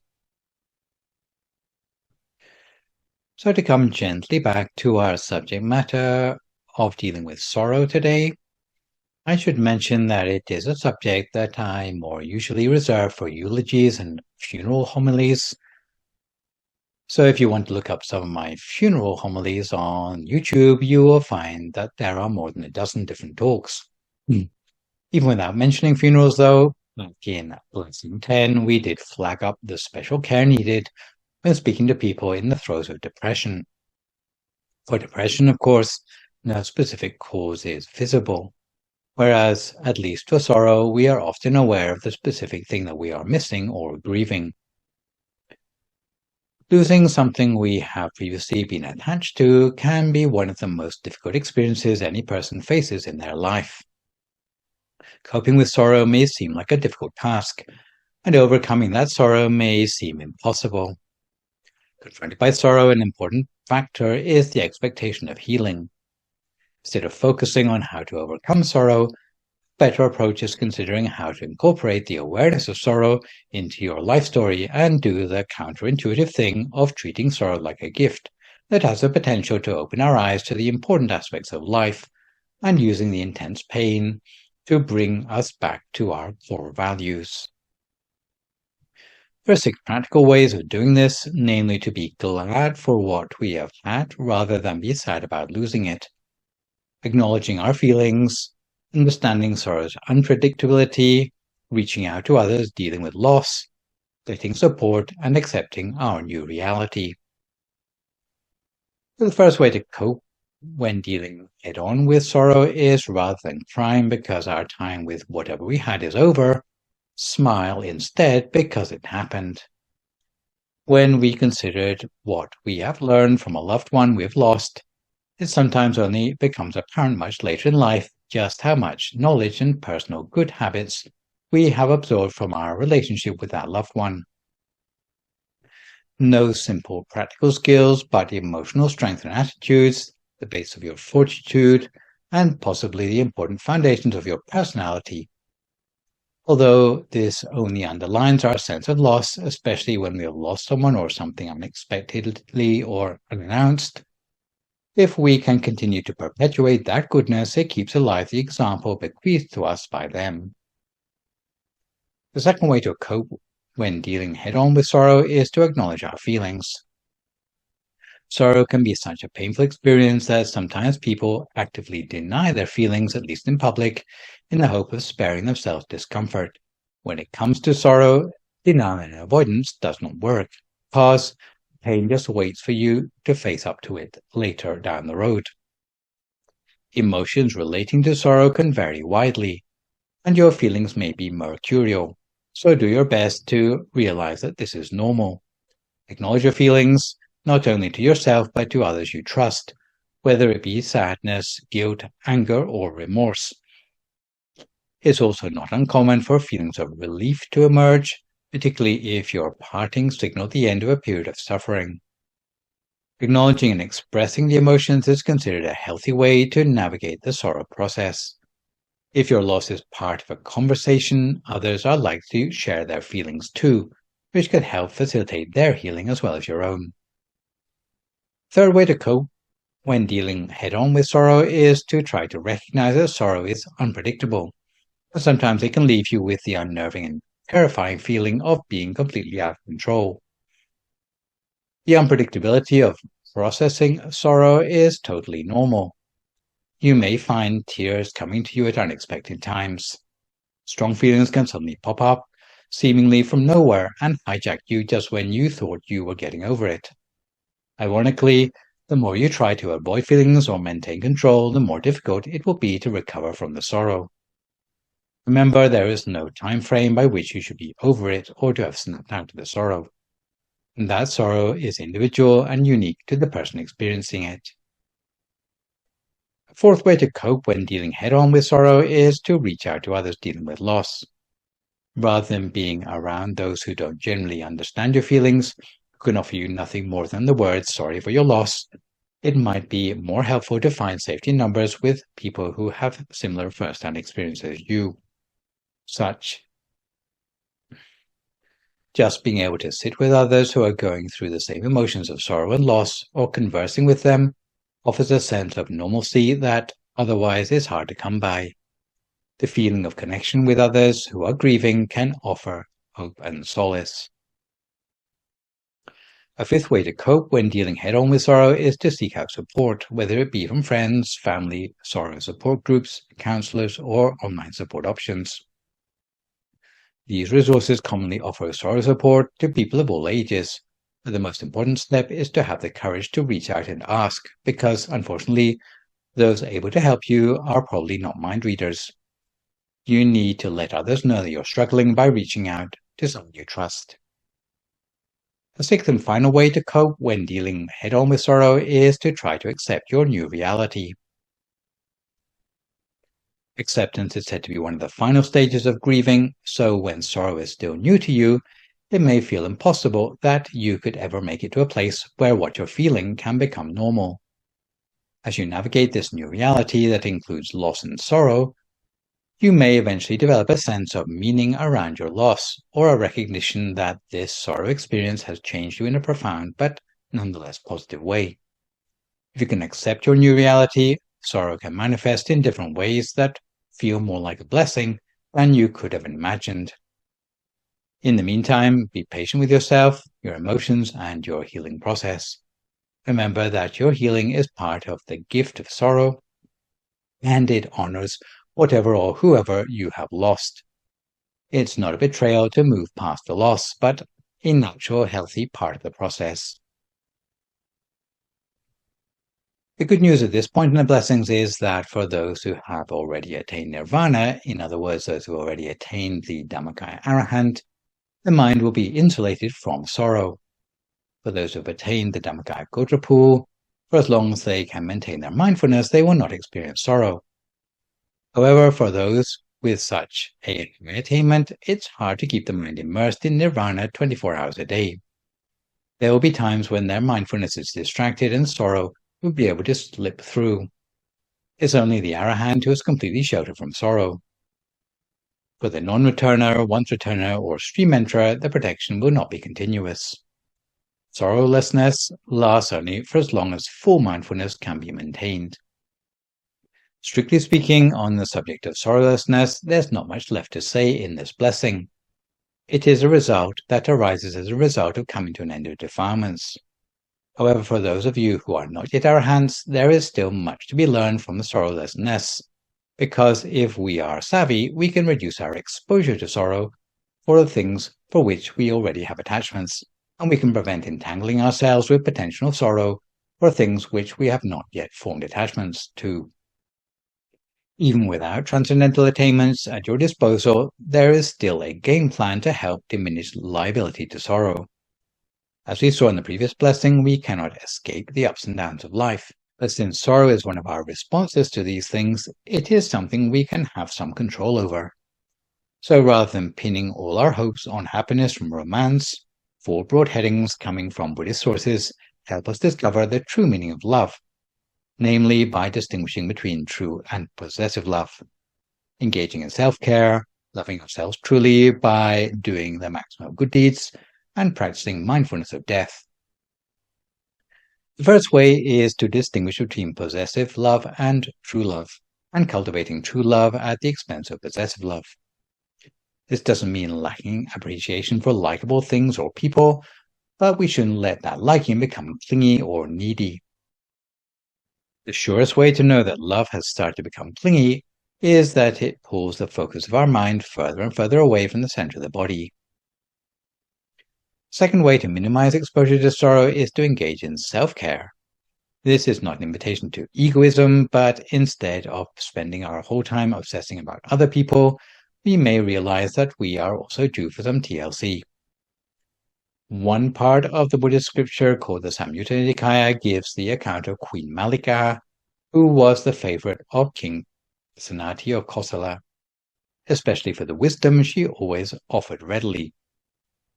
So to come gently back to our subject matter of dealing with sorrow today, I should mention that it is a subject that I more usually reserve for eulogies and funeral homilies. So if you want to look up some of my funeral homilies on YouTube, you will find that there are more than a dozen different talks. Even without mentioning funerals, though, back in Lesson 10, we did flag up the special care needed when speaking to people in the throes of depression. For depression, of course, no specific cause is visible, whereas, at least for sorrow, we are often aware of the specific thing that we are missing or grieving. Losing something we have previously been attached to can be one of the most difficult experiences any person faces in their life. Coping with sorrow may seem like a difficult task, and overcoming that sorrow may seem impossible. Confronted by sorrow, an important factor is the expectation of healing. Instead of focusing on how to overcome sorrow, a better approach is considering how to incorporate the awareness of sorrow into your life story and do the counterintuitive thing of treating sorrow like a gift that has the potential to open our eyes to the important aspects of life and using the intense pain to bring us back to our core values. There are 6 practical ways of doing this, namely to be glad for what we have had rather than be sad about losing it, acknowledging our feelings, understanding sorrow's unpredictability, reaching out to others dealing with loss, getting support, and accepting our new reality. The first way to cope when dealing head-on with sorrow is, rather than crying because our time with whatever we had is over, smile instead because it happened. When we considered what we have learned from a loved one we have lost, it sometimes only becomes apparent much later in life just how much knowledge and personal good habits we have absorbed from our relationship with that loved one. No simple practical skills, but emotional strength and attitudes, the base of your fortitude, and possibly the important foundations of your personality. Although this only underlines our sense of loss, especially when we have lost someone or something unexpectedly or unannounced. If we can continue to perpetuate that goodness, it keeps alive the example bequeathed to us by them. The second way to cope when dealing head-on with sorrow is to acknowledge our feelings. Sorrow can be such a painful experience that sometimes people actively deny their feelings, at least in public, in the hope of sparing themselves discomfort. When it comes to sorrow, denial and avoidance does not work, because pain just waits for you to face up to it later down the road. Emotions relating to sorrow can vary widely, and your feelings may be mercurial, so do your best to realize that this is normal. Acknowledge your feelings, not only to yourself but to others you trust, whether it be sadness, guilt, anger, or remorse. It's also not uncommon for feelings of relief to emerge, particularly if your parting signaled the end of a period of suffering. Acknowledging and expressing the emotions is considered a healthy way to navigate the sorrow process. If your loss is part of a conversation, others are likely to share their feelings too, which can help facilitate their healing as well as your own. Third way to cope when dealing head-on with sorrow is to try to recognize that sorrow is unpredictable. Sometimes it can leave you with the unnerving and terrifying feeling of being completely out of control. The unpredictability of processing sorrow is totally normal. You may find tears coming to you at unexpected times. Strong feelings can suddenly pop up, seemingly from nowhere, and hijack you just when you thought you were getting over it. Ironically, the more you try to avoid feelings or maintain control, the more difficult it will be to recover from the sorrow. Remember, there is no time frame by which you should be over it or to have snapped out of the sorrow. And that sorrow is individual and unique to the person experiencing it. A fourth way to cope when dealing head-on with sorrow is to reach out to others dealing with loss. Rather than being around those who don't generally understand your feelings, who can offer you nothing more than the words "sorry for your loss," it might be more helpful to find safety numbers with people who have similar first-hand experiences as you. Just being able to sit with others who are going through the same emotions of sorrow and loss, or conversing with them, offers a sense of normalcy that otherwise is hard to come by. The feeling of connection with others who are grieving can offer hope and solace. A fifth way to cope when dealing head-on with sorrow is to seek out support, whether it be from friends, family, sorrow support groups, counselors, or online support options. These resources commonly offer sorrow support to people of all ages, but the most important step is to have the courage to reach out and ask, because, unfortunately, those able to help you are probably not mind readers. You need to let others know that you're struggling by reaching out to someone you trust. The sixth and final way to cope when dealing head-on with sorrow is to try to accept your new reality. Acceptance is said to be one of the final stages of grieving, so when sorrow is still new to you, it may feel impossible that you could ever make it to a place where what you're feeling can become normal. As you navigate this new reality that includes loss and sorrow, you may eventually develop a sense of meaning around your loss, or a recognition that this sorrow experience has changed you in a profound but nonetheless positive way. If you can accept your new reality, sorrow can manifest in different ways that feel more like a blessing than you could have imagined. In the meantime, be patient with yourself, your emotions, and your healing process. Remember that your healing is part of the gift of sorrow, and it honors whatever or whoever you have lost. It's not a betrayal to move past the loss, but a natural, healthy part of the process. The good news at this point in the blessings is that for those who have already attained nirvana, in other words, those who already attained the Dhammakaya Arahant, the mind will be insulated from sorrow. For those who have attained the Dhammakaya Gotrapu, for as long as they can maintain their mindfulness, they will not experience sorrow. However, for those with such a attainment, it's hard to keep the mind immersed in nirvana 24 hours a day. There will be times when their mindfulness is distracted and sorrow will be able to slip through. It's only the Arahant who is completely sheltered from sorrow. For the non-returner, once-returner, or stream enterer, the protection will not be continuous. Sorrowlessness lasts only for as long as full mindfulness can be maintained. Strictly speaking, on the subject of sorrowlessness, there's not much left to say in this blessing. It is a result that arises as a result of coming to an end of defilements. However, for those of you who are not yet Arahants, there is still much to be learned from the sorrowlessness, because if we are savvy, we can reduce our exposure to sorrow for the things for which we already have attachments, and we can prevent entangling ourselves with potential sorrow for things which we have not yet formed attachments to. Even without transcendental attainments at your disposal, there is still a game plan to help diminish liability to sorrow. As we saw in the previous blessing, we cannot escape the ups and downs of life, but since sorrow is one of our responses to these things, it is something we can have some control over. So rather than pinning all our hopes on happiness from romance, 4 broad headings coming from Buddhist sources help us discover the true meaning of love, namely by distinguishing between true and possessive love, engaging in self-care, loving ourselves truly by doing the maximum of good deeds, and practicing mindfulness of death. The first way is to distinguish between possessive love and true love, and cultivating true love at the expense of possessive love. This doesn't mean lacking appreciation for likable things or people, but we shouldn't let that liking become clingy or needy. The surest way to know that love has started to become clingy is that it pulls the focus of our mind further and further away from the center of the body. Second way to minimize exposure to sorrow is to engage in self-care. This is not an invitation to egoism, but instead of spending our whole time obsessing about other people, we may realize that we are also due for some TLC. One part of the Buddhist scripture called the Samyutta Nikaya gives the account of Queen Malika, who was the favorite of King Sanati of Kosala. Especially for the wisdom she always offered readily.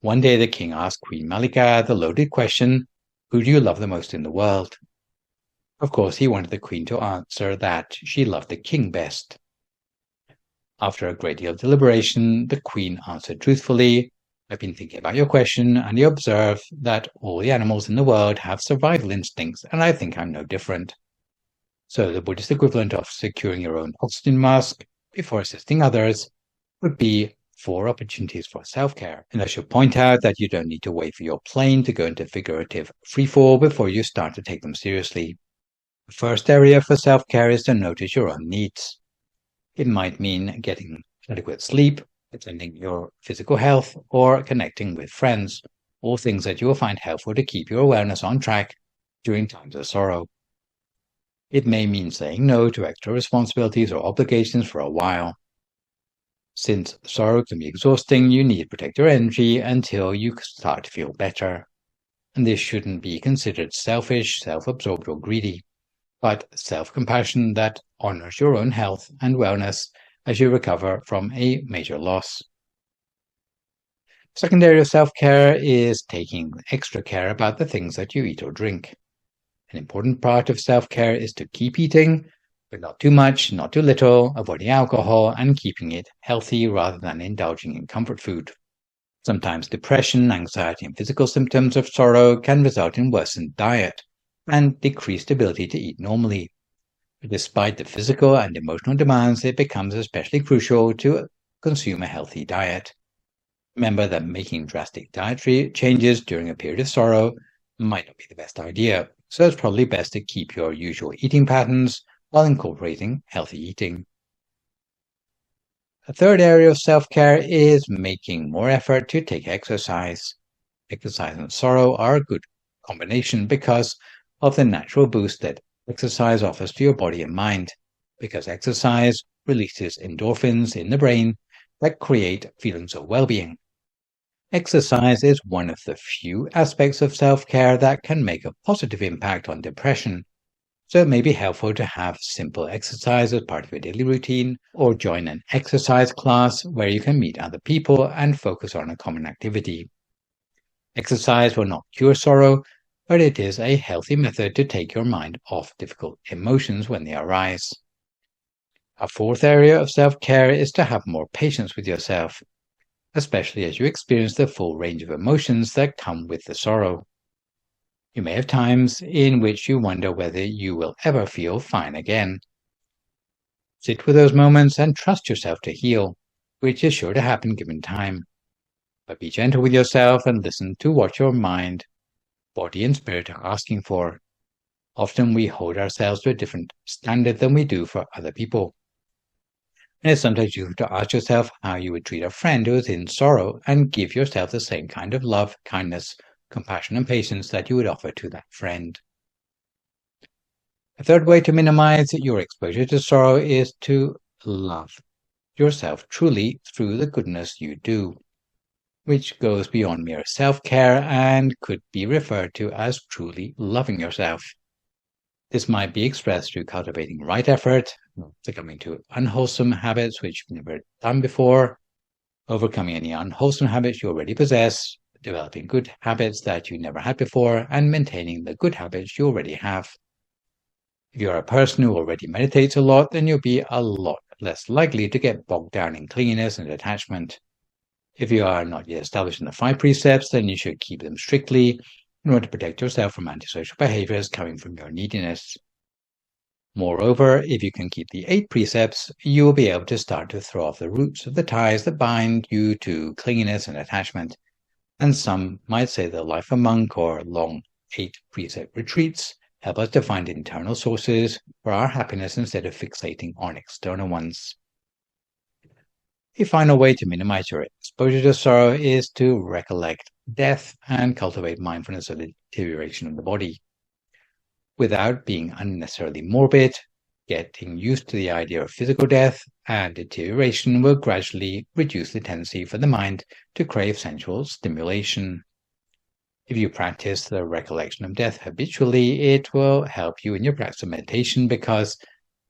One day the king asked Queen Malika the loaded question, "Who do you love the most in the world?" Of course, he wanted the queen to answer that she loved the king best. After a great deal of deliberation, the queen answered truthfully, "I've been thinking about your question, and you observe that all the animals in the world have survival instincts, and I think I'm no different." So the Buddhist equivalent of securing your own oxygen mask before assisting others would be 4 opportunities for self-care. And I should point out that you don't need to wait for your plane to go into figurative freefall before you start to take them seriously. The first area for self-care is to notice your own needs. It might mean getting adequate sleep, attending your physical health, or connecting with friends, all things that you will find helpful to keep your awareness on track during times of sorrow. It may mean saying no to extra responsibilities or obligations for a while. Since sorrow can be exhausting, you need to protect your energy until you start to feel better. And this shouldn't be considered selfish, self-absorbed, or greedy, but self-compassion that honors your own health and wellness as you recover from a major loss. Second area of self-care is taking extra care about the things that you eat or drink. An important part of self-care is to keep eating, but not too much, not too little, avoiding alcohol, and keeping it healthy rather than indulging in comfort food. Sometimes depression, anxiety, and physical symptoms of sorrow can result in worsened diet and decreased ability to eat normally. But despite the physical and emotional demands, it becomes especially crucial to consume a healthy diet. Remember that making drastic dietary changes during a period of sorrow might not be the best idea, so it's probably best to keep your usual eating patterns while incorporating healthy eating. A third area of self-care is making more effort to take exercise. Exercise and sorrow are a good combination because of the natural boost that exercise offers to your body and mind, because exercise releases endorphins in the brain that create feelings of well-being. Exercise is one of the few aspects of self-care that can make a positive impact on depression. So it may be helpful to have simple exercise as part of your daily routine, or join an exercise class where you can meet other people and focus on a common activity. Exercise will not cure sorrow, but it is a healthy method to take your mind off difficult emotions when they arise. A fourth area of self-care is to have more patience with yourself, especially as you experience the full range of emotions that come with the sorrow. You may have times in which you wonder whether you will ever feel fine again. Sit with those moments and trust yourself to heal, which is sure to happen given time. But be gentle with yourself and listen to what your mind, body, and spirit are asking for. Often we hold ourselves to a different standard than we do for other people. And it's sometimes useful to ask yourself how you would treat a friend who is in sorrow and give yourself the same kind of love, kindness, compassion, and patience that you would offer to that friend. A third way to minimize your exposure to sorrow is to love yourself truly through the goodness you do, which goes beyond mere self-care and could be referred to as truly loving yourself. This might be expressed through cultivating right effort, succumbing to unwholesome habits which you've never done before, overcoming any unwholesome habits you already possess, developing good habits that you never had before, and maintaining the good habits you already have. If you're a person who already meditates a lot, then you'll be a lot less likely to get bogged down in clinginess and attachment. If you are not yet established in the 5 precepts, then you should keep them strictly in order to protect yourself from antisocial behaviors coming from your neediness. Moreover, if you can keep the 8 precepts, you will be able to start to throw off the roots of the ties that bind you to clinginess and attachment. And some might say the life of a monk or long 8 precept retreats help us to find internal sources for our happiness instead of fixating on external ones. A final way to minimize your exposure to sorrow is to recollect death and cultivate mindfulness of the deterioration of the body. Without being unnecessarily morbid, Getting used to the idea of physical death and deterioration will gradually reduce the tendency for the mind to crave sensual stimulation. If you practice the recollection of death habitually, it will help you in your practice of meditation because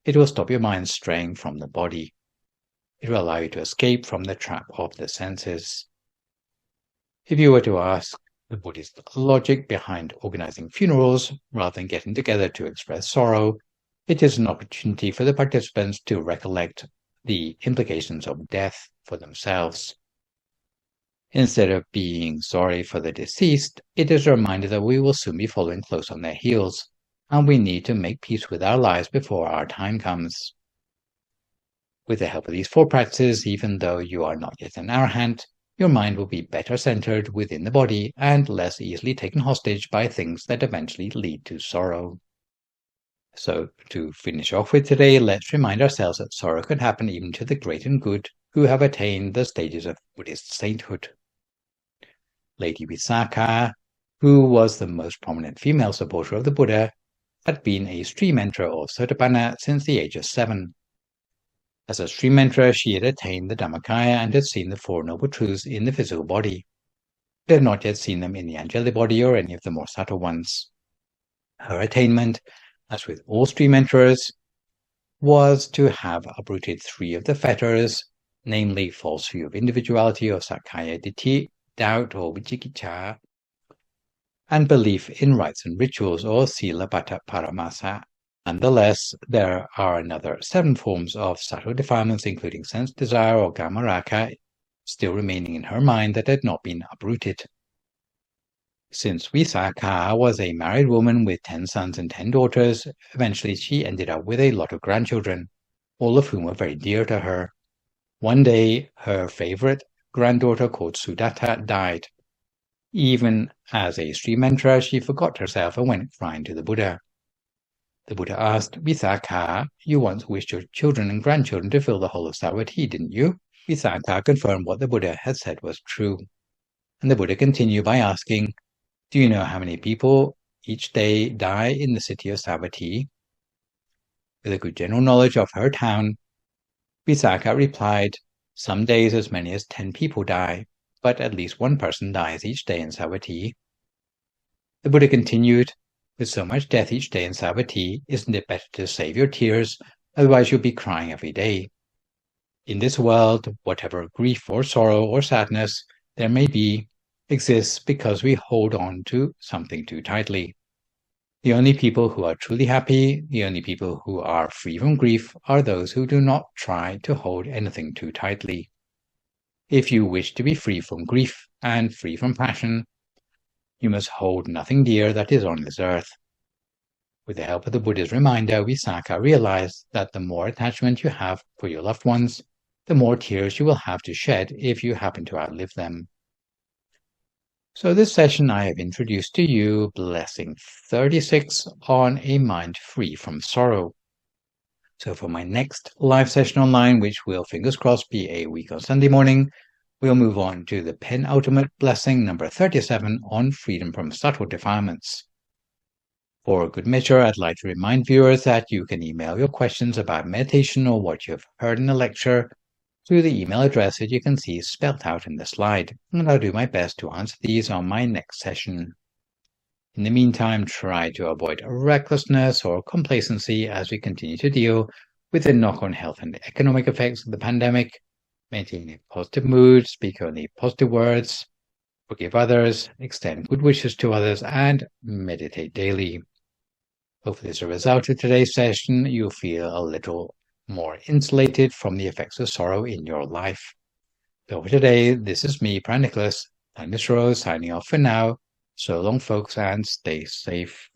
it will stop your mind straying from the body. It will allow you to escape from the trap of the senses. If you were to ask the Buddhist logic behind organizing funerals rather than getting together to express sorrow, it is an opportunity for the participants to recollect the implications of death for themselves. Instead of being sorry for the deceased, it is a reminder that we will soon be following close on their heels, and we need to make peace with our lives before our time comes. With the help of these 4 practices, even though you are not yet an arahant, your mind will be better centered within the body and less easily taken hostage by things that eventually lead to sorrow. So, to finish off with today, let's remind ourselves that sorrow can happen even to the great and good who have attained the stages of Buddhist sainthood. Lady Visakha, who was the most prominent female supporter of the Buddha, had been a stream enterer or Sotapanna since the age of 7. As a stream enterer, she had attained the Dhammakaya and had seen the 4 noble truths in the physical body, but had not yet seen them in the angelic body or any of the more subtle ones. Her attainment, as with all stream enterers, was to have uprooted 3 of the fetters, namely false view of individuality or Sakkaya Ditthi, doubt or Vicikicca, and belief in rites and rituals or Silapata Paramasa. Nonetheless, there are another 7 forms of subtle defilements, including sense desire or Gamaraka, still remaining in her mind that had not been uprooted. Since Visakha was a married woman with 10 sons and 10 daughters, eventually she ended up with a lot of grandchildren, all of whom were very dear to her. One day, her favorite granddaughter called Sudatta died. Even as a stream enterer, she forgot herself and went crying to the Buddha. The Buddha asked, Visakha, you once wished your children and grandchildren to fill the whole of Savatthi, didn't you? Visakha confirmed what the Buddha had said was true. And the Buddha continued by asking, do you know how many people each day die in the city of Savatthi? With a good general knowledge of her town, Visakha replied, some days as many as 10 people die, but at least 1 person dies each day in Savatthi. The Buddha continued, with so much death each day in Savatthi, isn't it better to save your tears, otherwise you'll be crying every day. In this world, whatever grief or sorrow or sadness there may be, exists because we hold on to something too tightly. The only people who are truly happy, the only people who are free from grief, are those who do not try to hold anything too tightly. If you wish to be free from grief and free from passion, you must hold nothing dear that is on this earth. With the help of the Buddha's reminder, Visakha realized that the more attachment you have for your loved ones, the more tears you will have to shed if you happen to outlive them. So this session I have introduced to you Blessing 36 on a mind free from sorrow. So for my next live session online, which will, fingers crossed, be a week on Sunday morning, we'll move on to the penultimate blessing, number 37, on freedom from subtle defilements. For good measure, I'd like to remind viewers that you can email your questions about meditation or what you've heard in the lecture to the email address that you can see spelled out in the slide, and I'll do my best to answer these on my next session. In the meantime, try to avoid recklessness or complacency as we continue to deal with the knock-on health and economic effects of the pandemic. Maintain a positive mood, speak only positive words, forgive others, extend good wishes to others, and meditate daily. Hopefully, as a result of today's session, you'll feel a little more insulated from the effects of sorrow in your life. So for today, this is me, Phra Nicholas Thanissaro, signing off for now. So long, folks, and stay safe.